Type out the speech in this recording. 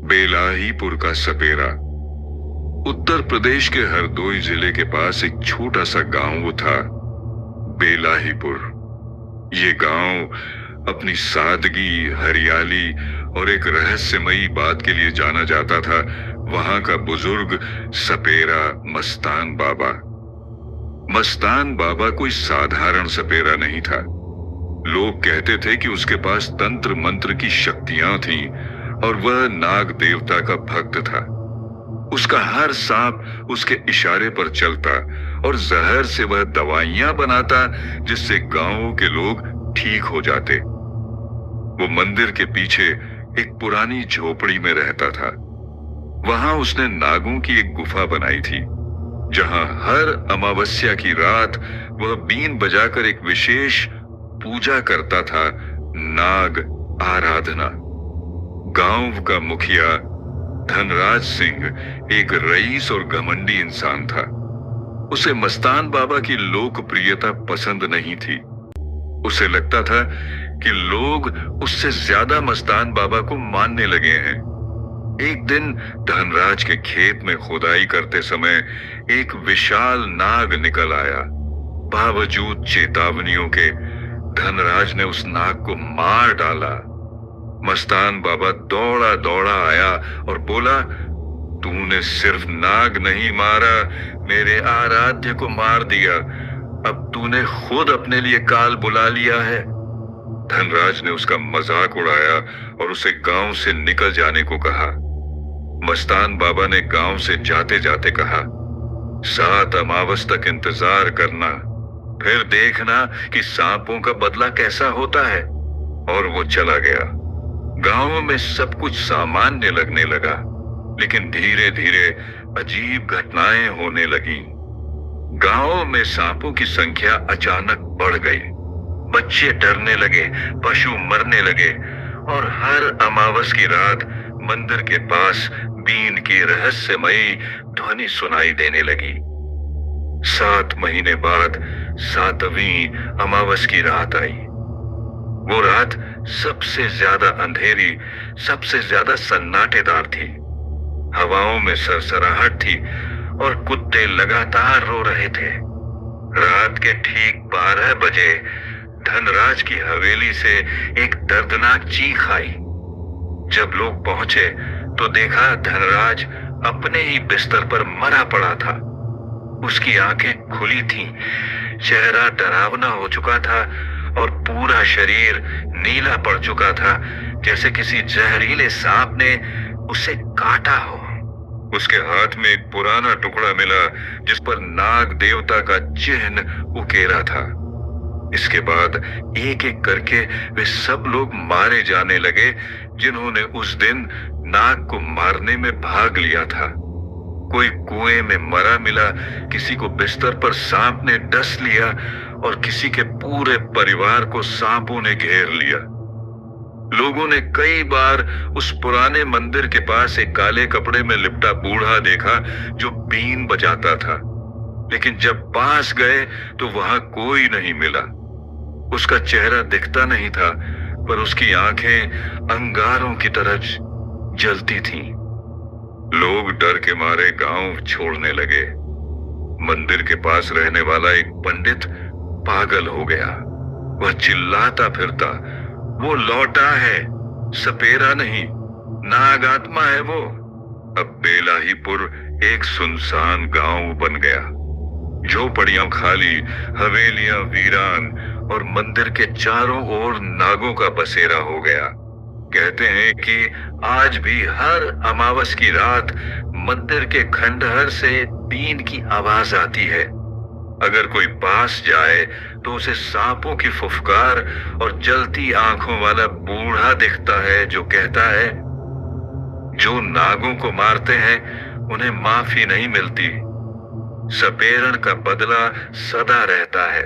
बेलाहीपुर का सपेरा। उत्तर प्रदेश के हरदोई जिले के पास एक छोटा सा गांव था, बेलाहीपुर। ये गांव अपनी सादगी, हरियाली और एक रहस्यमयी बात के लिए जाना जाता था। वहां का बुजुर्ग सपेरा मस्तान बाबा। मस्तान बाबा कोई साधारण सपेरा नहीं था। लोग कहते थे कि उसके पास तंत्र मंत्र की शक्तियां थीं और वह नाग देवता का भक्त था। उसका हर सांप उसके इशारे पर चलता और जहर से वह दवाइयां बनाता जिससे गांवों के लोग ठीक हो जाते। वो मंदिर के पीछे एक पुरानी झोपड़ी में रहता था। वहां उसने नागों की एक गुफा बनाई थी, जहां हर अमावस्या की रात वह बीन बजाकर एक विशेष पूजा करता था, नाग आराधना। गांव का मुखिया धनराज सिंह एक रईस और घमंडी इंसान था। उसे मस्तान बाबा की लोकप्रियता पसंद नहीं थी। उसे लगता था कि लोग उससे ज्यादा मस्तान बाबा को मानने लगे हैं। एक दिन धनराज के खेत में खुदाई करते समय एक विशाल नाग निकल आया। बावजूद चेतावनियों के धनराज ने उस नाग को मार डाला। मस्तान बाबा दौड़ा दौड़ा आया और बोला, तूने सिर्फ नाग नहीं मारा, मेरे आराध्य को मार दिया। अब तूने खुद अपने लिए काल बुला लिया है। धनराज ने उसका मजाक उड़ाया और उसे गांव से निकल जाने को कहा। मस्तान बाबा ने गांव से जाते जाते कहा, 7 अमावस तक इंतजार करना, फिर देखना कि सांपों का बदला कैसा होता है। और वो चला गया। गांव में सब कुछ सामान्य लगने लगा, लेकिन धीरे धीरे अजीब घटनाएं होने लगीं। गांव में सांपों की संख्या अचानक बढ़ गई। बच्चे डरने लगे, पशु मरने लगे और हर अमावस की रात मंदिर के पास बीन की रहस्यमयी ध्वनि सुनाई देने लगी। 7 महीने बाद 7वीं अमावस की रात आई। वो रात सबसे ज्यादा अंधेरी, सबसे ज्यादा सन्नाटेदार थी। हवाओं में सरसराहट थी और कुत्ते लगातार रो रहे थे। रात के ठीक 12 बजे धनराज की हवेली से एक दर्दनाक चीख आई। जब लोग पहुंचे तो देखा धनराज अपने ही बिस्तर पर मरा पड़ा था। उसकी आंखें खुली थीं, चेहरा डरावना हो चुका था और पूरा शरीर नीला पड़ चुका था, जैसे किसी जहरीले सांप ने उसे काटा हो। उसके हाथ में एक पुराना टुकड़ा मिला जिस पर नाग देवता का चिन्ह उकेरा था। इसके बाद एक एक करके वे सब लोग मारे जाने लगे जिन्होंने उस दिन नाग को मारने में भाग लिया था। कोई कुएं में मरा मिला, किसी को बिस्तर पर सांप ने डस लिया और किसी के पूरे परिवार को सांपों ने घेर लिया। लोगों ने कई बार उस पुराने मंदिर के पास एक काले कपड़े में लिपटा बूढ़ा देखा जो बीन बजाता था, लेकिन जब पास गए तो वहां कोई नहीं मिला। उसका चेहरा दिखता नहीं था, पर उसकी आंखें अंगारों की तरह जलती थीं। लोग डर के मारे गांव छोड़ने लगे। मंदिर के पास रहने वाला एक पंडित पागल हो गया। वह चिल्लाता फिरता, वो लौटा है, सपेरा नहीं, नाग आत्मा है वो। अब बेलाहीपुर एक सुनसान गांव बन गया। झोपड़ियां खाली, हवेलियां वीरान और मंदिर के चारों ओर नागों का बसेरा हो गया। कहते हैं कि आज भी हर अमावस की रात मंदिर के खंडहर से बीन की आवाज आती है। अगर कोई पास जाए तो उसे सांपों की फुफकार और जलती आंखों वाला बूढ़ा दिखता है जो कहता है, जो नागों को मारते हैं उन्हें माफी नहीं मिलती, सपेरण का बदला सदा रहता है।